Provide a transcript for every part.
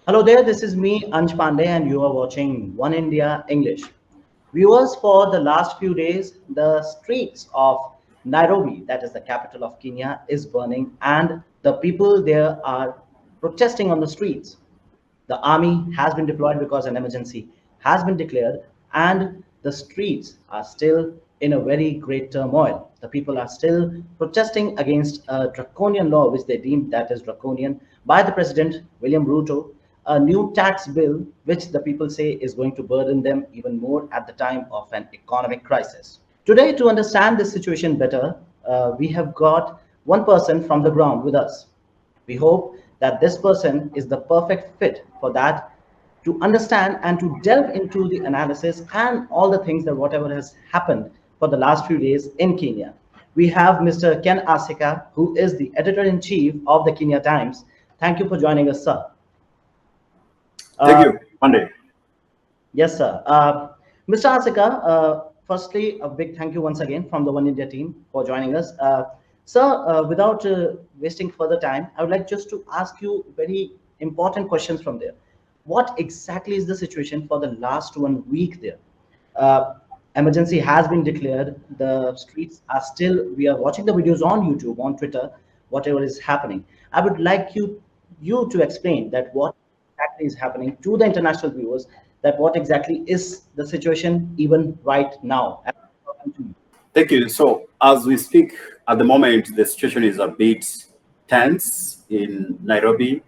Hello there, this is me, Anj Pandey, and you are watching One India English. Viewers, for the last few days, the streets of Nairobi, that is the capital of Kenya, is burning, and the people there are protesting on the streets. The army has been deployed because an emergency has been declared, and the streets are still in a very great turmoil. The people are still protesting against a draconian law, which they deem that is draconian, by the President William Ruto, a new tax bill, which the people say is going to burden them even more at the time of an economic crisis. Today, to understand this situation better, we have got one person from the ground with us. We hope that this person is the perfect fit for that to understand and to delve into the analysis and all the things that whatever has happened for the last few days in Kenya. We have Mr. Ken Aseka, who is the editor in chief of the Kenya Times. Thank you for joining us, sir. Thank Uh, you, Monday. Yes, sir. Mr. Asika, firstly, a big thank you once again from the One India team for joining us. Sir, without wasting further time, I would like just to ask you very important questions from there. What exactly is the situation for the last 1 week there? Uh, Emergency has been declared. The streets are still, we are watching the videos on YouTube, on Twitter, whatever is happening. I would like you to explain that what exactly is happening to the international viewers, that what exactly is the situation even right now. Thank you. So, as we speak at the moment, the situation is a bit tense in Nairobi.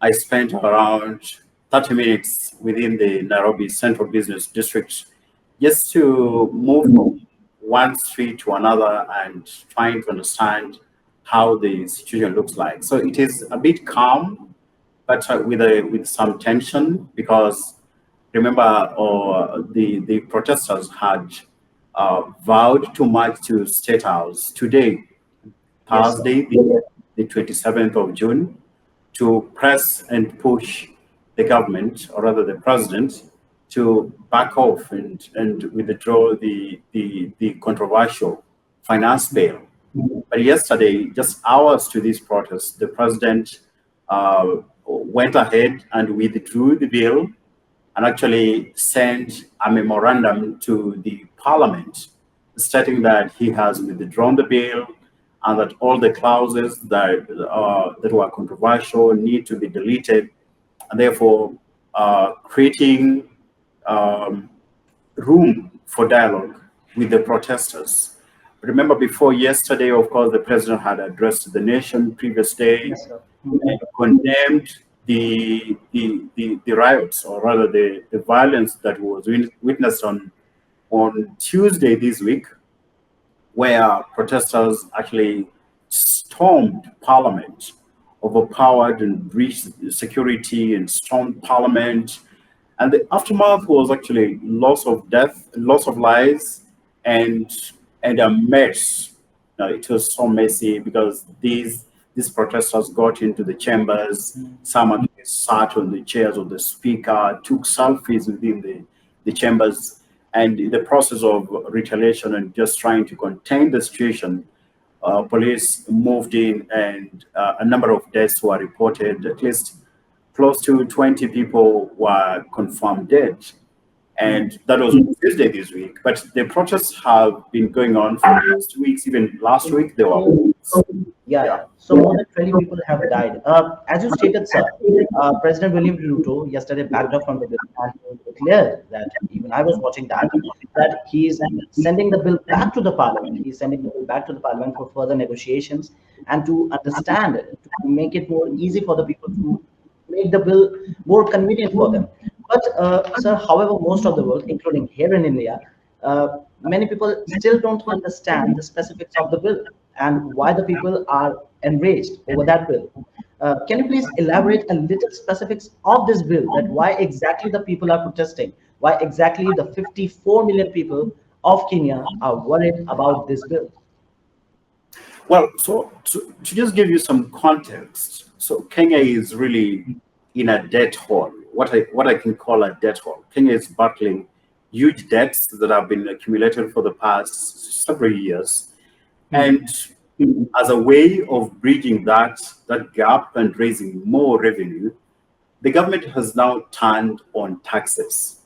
I spent around 30 minutes within the Nairobi Central Business District just to move from one street to another and trying to understand how the situation looks like. So, it is a bit calm, but with some tension because remember, the protesters had vowed to march to State House today, Yes, sir. Thursday, the 27th of June, to press and push the government, or rather the president, to back off and withdraw the controversial finance bill. But yesterday, just hours to this protest, the president went ahead and withdrew the bill and actually sent a memorandum to the parliament stating that he has withdrawn the bill and that all the clauses that were controversial need to be deleted, and therefore creating um, room for dialogue with the protesters. Remember, before yesterday, of course, the president had addressed the nation previous day Yes, sir. and condemned the riots, or rather the violence that was witnessed on Tuesday this week, where protesters actually stormed parliament, overpowered and breached security and stormed parliament. And the aftermath was actually loss of death, loss of lives, and and a mess. It was so messy because these protesters got into the chambers. Some actually sat on the chairs of the speaker, took selfies within the chambers, and in the process of retaliation and just trying to contain the situation, police moved in, and a number of deaths were reported. At least close to 20 people were confirmed dead. And that was on Tuesday this week. But the protests have been going on for the last 2 weeks. Even last week, there were. So, yeah, Yeah. yeah. So more than 20 people have died. As you stated, sir, President William Ruto yesterday backed off from the bill and he declared that even I was watching that he is sending the bill back to the parliament. He's sending the bill back to the parliament for further negotiations and to understand it, to make it more easy for the people to make the bill more convenient for them. But, sir, however, most of the world, including here in India, many people still don't understand the specifics of the bill and why the people are enraged over that bill. Can you please elaborate a little specifics of this bill, that why exactly the people are protesting, why exactly the 54 million people of Kenya are worried about this bill? Well, so to just give you some context, so Kenya is really in a debt hole. What I can call a debt hole. Kenya is battling huge debts that have been accumulated for the past several years, Hmm. and as a way of bridging that gap and raising more revenue, the government has now turned on taxes.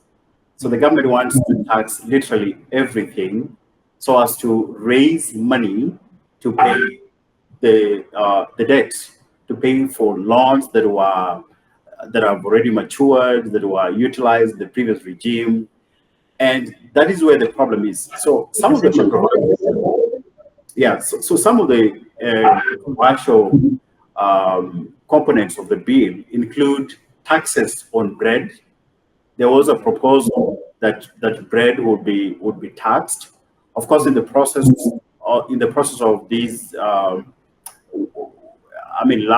So the government wants to tax literally everything so as to raise money to pay the debt, to pay for loans that have already matured, that were utilized in the previous regime. And that is where the problem is. So some of the Essential commodities. so some of the controversial components of the bill include taxes on bread. There was a proposal that bread would be taxed. Of course, in the process of these, I mean,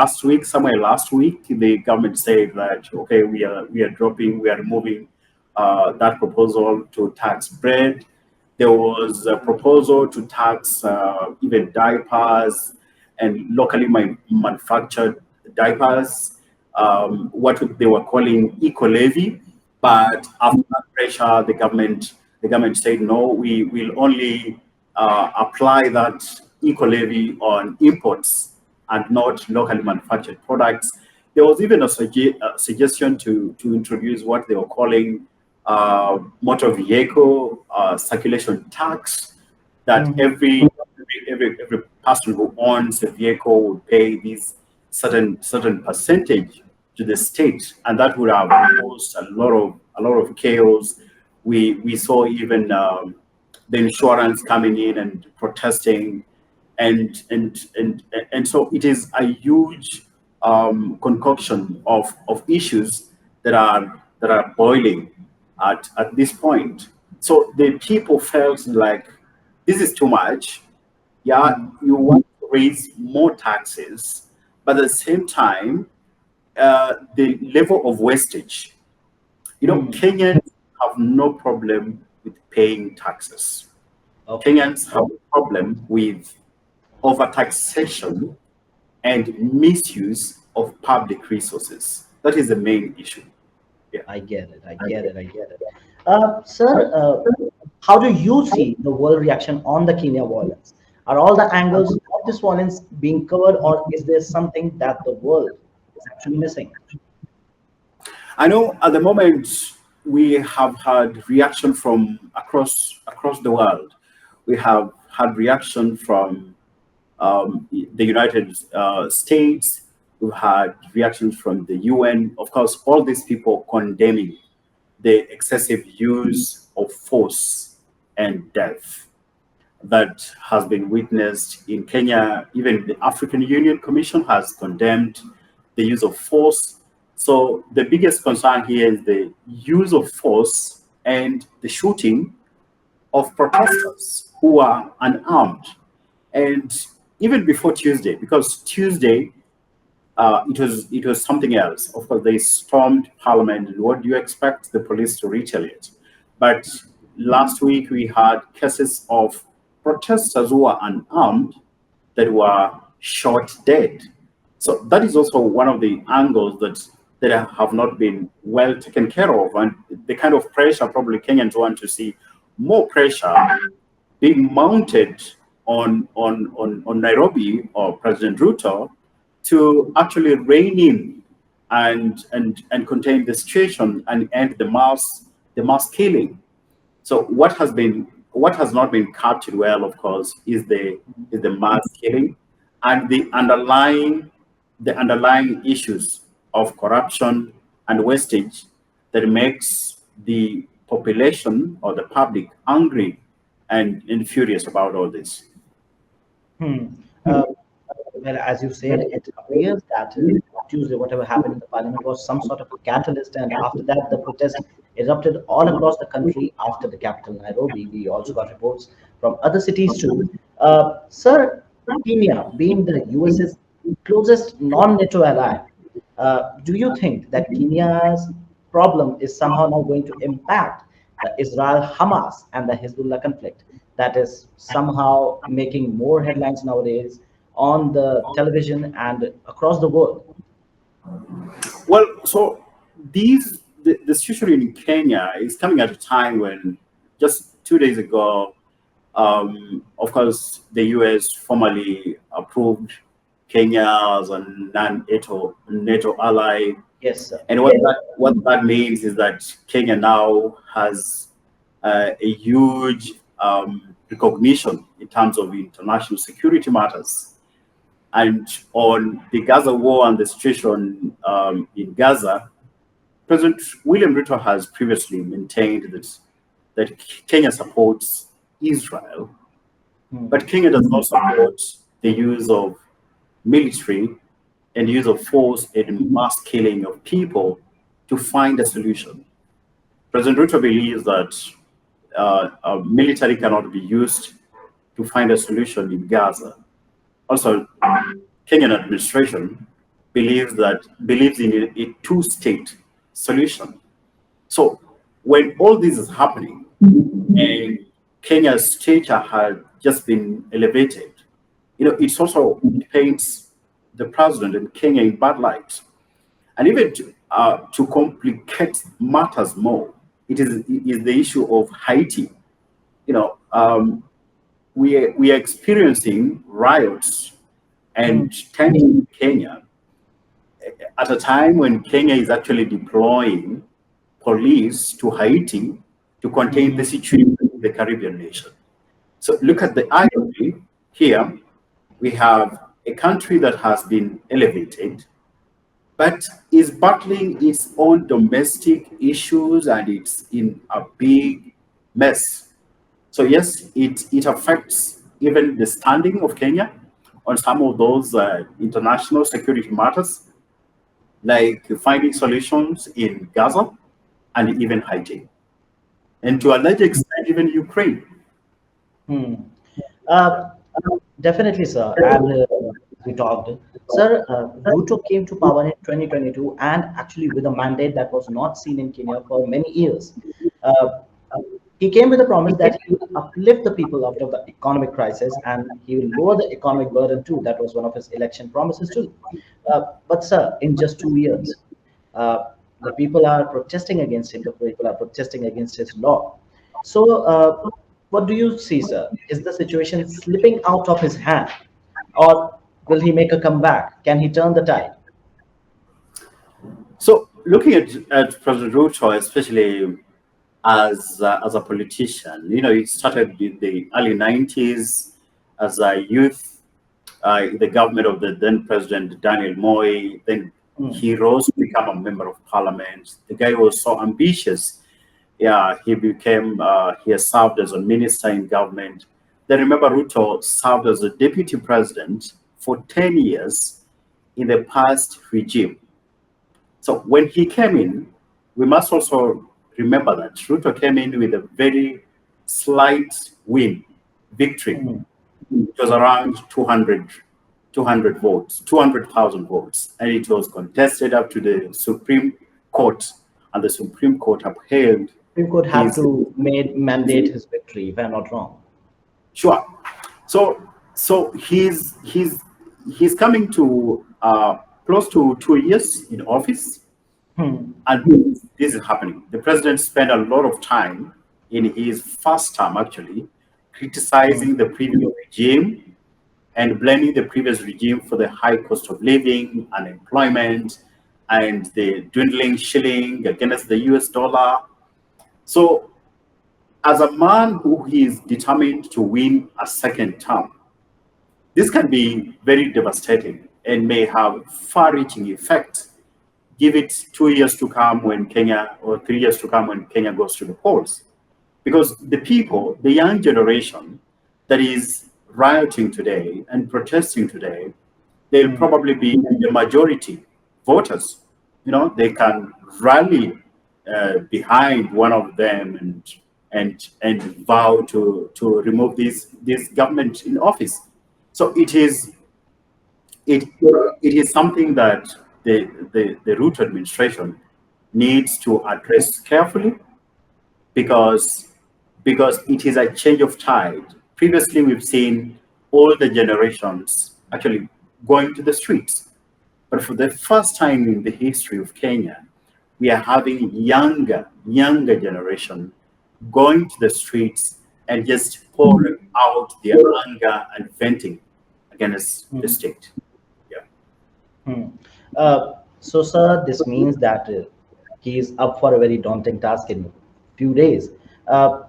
somewhere last week, the government said that okay, we are removing that proposal to tax bread. There was a proposal to tax even diapers and locally manufactured diapers, what they were calling eco levy. But after that pressure, the government said no, we will only apply that eco levy on imports and not locally manufactured products. There was even a suggestion to introduce what they were calling motor vehicle circulation tax, that Mhm. every person who owns a vehicle would pay this certain percentage to the state, and that would have caused a lot of chaos. We saw even the insurance coming in and protesting, and so it is a huge concoction of issues that are boiling at this point. So the people felt like this is too much. Yeah, Mhm. you want to raise more taxes, but at the same time, the level of wastage. Mhm. Kenyans have no problem with paying taxes. Okay. Kenyans have a problem with overtaxation and misuse of public resources. That is the main issue. Yeah. I get it. I get it. I get it. Sir, how do you see the world reaction on the Kenya violence? Are all the angles of this violence being covered, or is there something that the world is actually missing? I know at the moment we have had reaction from across the world. We have had reaction from the United States. We've had reactions from the UN. Of course, all these people condemning the excessive use of force and death that has been witnessed in Kenya. Even the African Union Commission has condemned the use of force. So the biggest concern here is the use of force and the shooting of protesters who are unarmed. And even before Tuesday, because Tuesday it was something else. Of course, they stormed Parliament, and what do you expect the police to retaliate? But last week we had cases of protesters who were unarmed that were shot dead. So that is also one of the angles that have not been well taken care of, and the kind of pressure probably Kenyans want to see more pressure being mounted on Nairobi or President Ruto to actually rein in and contain the situation and end the mass killing. So what has not been captured well, of course, is the mass killing and the underlying issues of corruption and wastage that makes the population or the public angry and furious about all this. Hmm. Uh, well, as you said, it appears that Tuesday, whatever happened in the parliament was some sort of a catalyst, and after that, the protest erupted all across the country after the capital, Nairobi. We also got reports from other cities too. Sir, Kenya, being the US's closest non-NATO ally, do you think that Kenya's problem is somehow now going to impact the Israel Hamas and the Hezbollah conflict that is somehow making more headlines nowadays on the television and across the world? Well, so the situation in Kenya is coming at a time when just 2 days ago, of course, the US formally approved Kenya as a non-NATO ally. Yes, sir. And what that means is that Kenya now has a huge recognition in terms of international security matters. And on the Gaza war and the situation in Gaza, President William Ruto has previously maintained that Kenya supports Israel, Hmm. but Kenya does not support the use of military and use of force and mass killing of people to find a solution. President Ruto believes that military cannot be used to find a solution in Gaza. Also, Kenyan administration believes in a two-state solution. So when all this is happening and Kenya's stature had just been elevated, it also paints the president and Kenya in bad light. And even to complicate matters more, it is the issue of Haiti. You know, we are experiencing riots Hmm. and tension in Kenya at a time when Kenya is actually deploying police to Haiti to contain Hmm. the situation in the Caribbean nation. So look Yes. at the irony here. We have a country that has been elevated, but is battling its own domestic issues and it's in a big mess. So yes, it affects even the standing of Kenya on some of those international security matters, like finding solutions in Gaza and even Haiti, and to a large extent, even Ukraine. Hmm. Uh, Definitely, sir. And we talked. Sir, Ruto came to power in 2022 and actually with a mandate that was not seen in Kenya for many years. Uh, he came with a promise that he will uplift the people out of the economic crisis and he will lower the economic burden too. That was one of his election promises too. But, sir, in just 2 years, uh, the people are protesting against him, the people are protesting against his law. So, what do you see, sir? Is the situation slipping out of his hand, or will he make a comeback? Can he turn the tide? So looking at President Ruto, especially as a politician, he started in the early 90s as a youth in the government of the then President Daniel Moi. Then Hmm. he rose to become a member of parliament. The guy was so ambitious. Yeah, he has served as a minister in government. Then remember, Ruto served as a deputy president for 10 years in the past regime. So when he came in, we must also remember that Ruto came in with a very slight win, victory. Hmm. It was around 200 votes, 200,000 votes, and it was contested up to the Supreme Court, and the Supreme Court upheld We could have his. to mandate his victory, if I'm not wrong. Sure. So he's coming to close to 2 years in office. Hmm. And this is happening. The president spent a lot of time in his first term, actually, Hmm. criticizing the previous regime and blaming the previous regime for the high cost of living, unemployment, and the dwindling shilling against the US dollar. So, as a man who is determined to win a second term, this can be very devastating and may have far reaching effects. Give it 2 years to come when Kenya, or 3 years to come when Kenya goes to the polls. Because the people, the young generation that is rioting today and protesting today, they'll Hmm. probably be the majority voters. They can rally behind one of them and vow to remove this government in office. So it is something that the Ruto administration needs to address carefully, because it is a change of tide. Previously, we've seen all the generations actually going to the streets, but for the first time in the history of Kenya, we are having younger generation going to the streets and just pouring out their anger and venting against the Hmm. state. Yeah. Hmm. So, sir, this means that he is up for a very daunting task in a few days.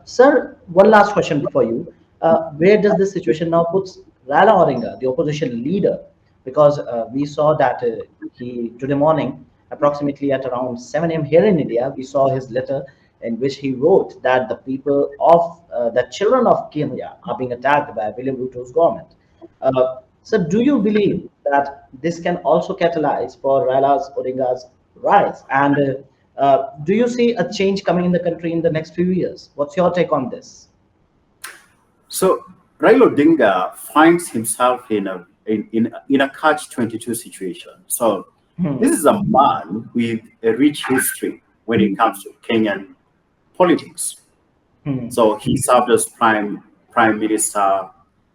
Sir, one last question for you. Where does this situation now puts Raila Odinga, the opposition leader? Because we saw that today morning, approximately at around 7 a.m. here in India, we saw his letter in which he wrote that the children of Kenya are being attacked by William Ruto's government. So, do you believe that this can also catalyze for Raila's Odinga's rise? And do you see a change coming in the country in the next few years? What's your take on this? So Raila Odinga finds himself in a catch-22 situation. So Hmm. this is a man with a rich history when it comes to Kenyan politics. Hmm. So he served as prime minister.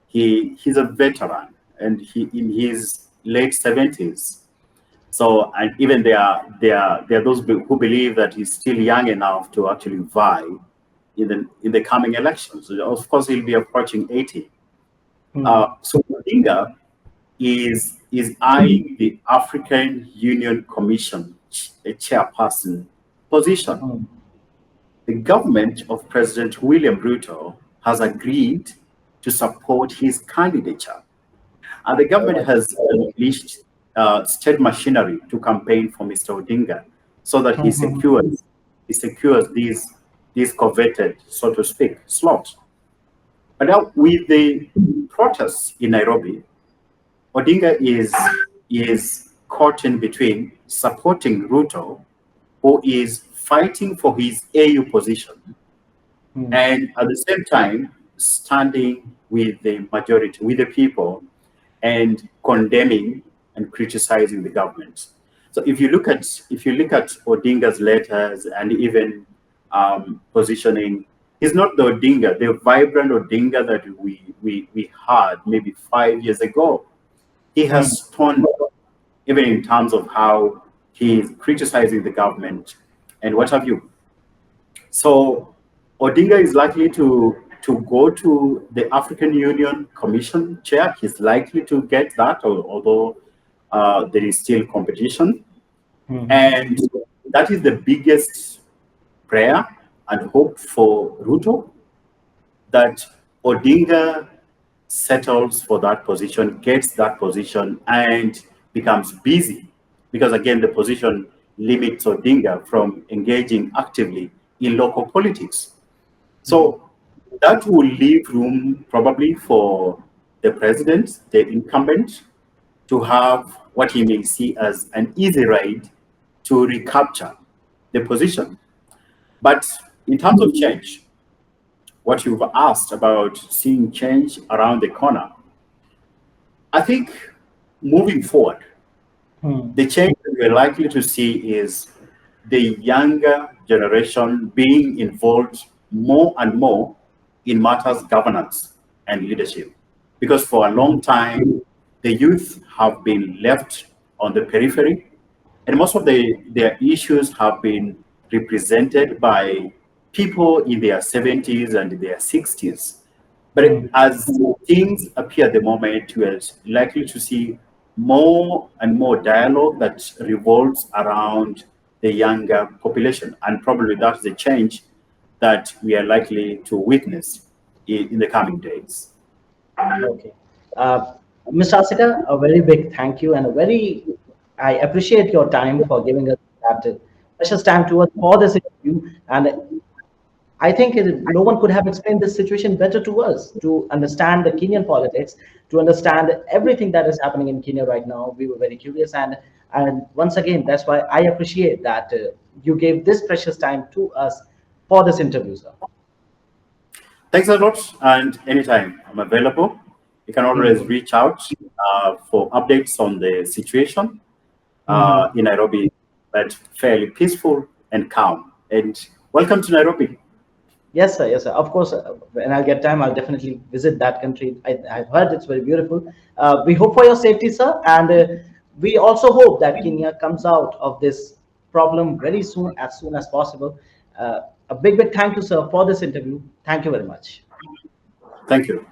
He's a veteran, and he in his late 70s. So, and even there are those who believe that he's still young enough to actually vie in the coming elections. Of course, he'll be approaching 80. Hmm. So Odinga is eyeing the African Union Commission a chairperson position. Hmm. The government of President William Ruto has agreed to support his candidature, and the All government right. has unleashed state machinery to campaign for Mr. Odinga so that Hmm. Hmm. he secures these coveted, so to speak, slots. But now with the protests in Nairobi, Odinga is caught in between supporting Ruto, who is fighting for his AU position, Hmm. and at the same time standing with the majority, with the people, and condemning and criticizing the government. So if you look at Odinga's letters and even positioning, he's not the Odinga, the vibrant Odinga that we had maybe 5 years ago. He Hmm. has toned down, even in terms of how he's criticizing the government and what have you. So Odinga is likely to go to the African Union Commission chair. He's likely to get that, although there is still competition. Hmm. And that is the biggest prayer and hope for Ruto, that Odinga settles for that position, gets that position, and becomes busy. Because again, the position limits Odinga from engaging actively in local politics. Hmm. So that will leave room probably for the president, the incumbent, to have what he may see as an easy ride to recapture the position. But in terms of change, what you've asked about seeing change around the corner, I think moving forward, Hmm. the change that we're likely to see is the younger generation being involved more and more in matters governance and leadership. Because for a Hmm. long time, the youth have been left on the periphery, and most of their issues have been represented by people in their 70s and their 60s. But Hmm. as things appear at the moment, we are likely to see more and more dialogue that revolves around the younger population. And probably that's the change that we are likely to witness in the coming days. Okay. Uh, Mr. Aseka, a very big thank you and I appreciate your time for giving us that precious time to us for this interview. And I think no one could have explained this situation better to us to understand the Kenyan politics, to understand everything that is happening in Kenya right now. We were very curious, and once again, that's why I appreciate that you gave this precious time to us for this interview, sir. Thanks a lot, and anytime I'm available. You can always Mhm. reach out for updates on the situation Mhm. in Nairobi, but fairly peaceful and calm. And welcome to Nairobi. Yes, sir. Yes, sir. Of course, when I'll get time, I'll definitely visit that country. I've heard it's very beautiful. We hope for your safety, sir, and we also hope that Kenya comes out of this problem very soon as possible. A big thank you, sir, for this interview. Thank you very much. Thank you.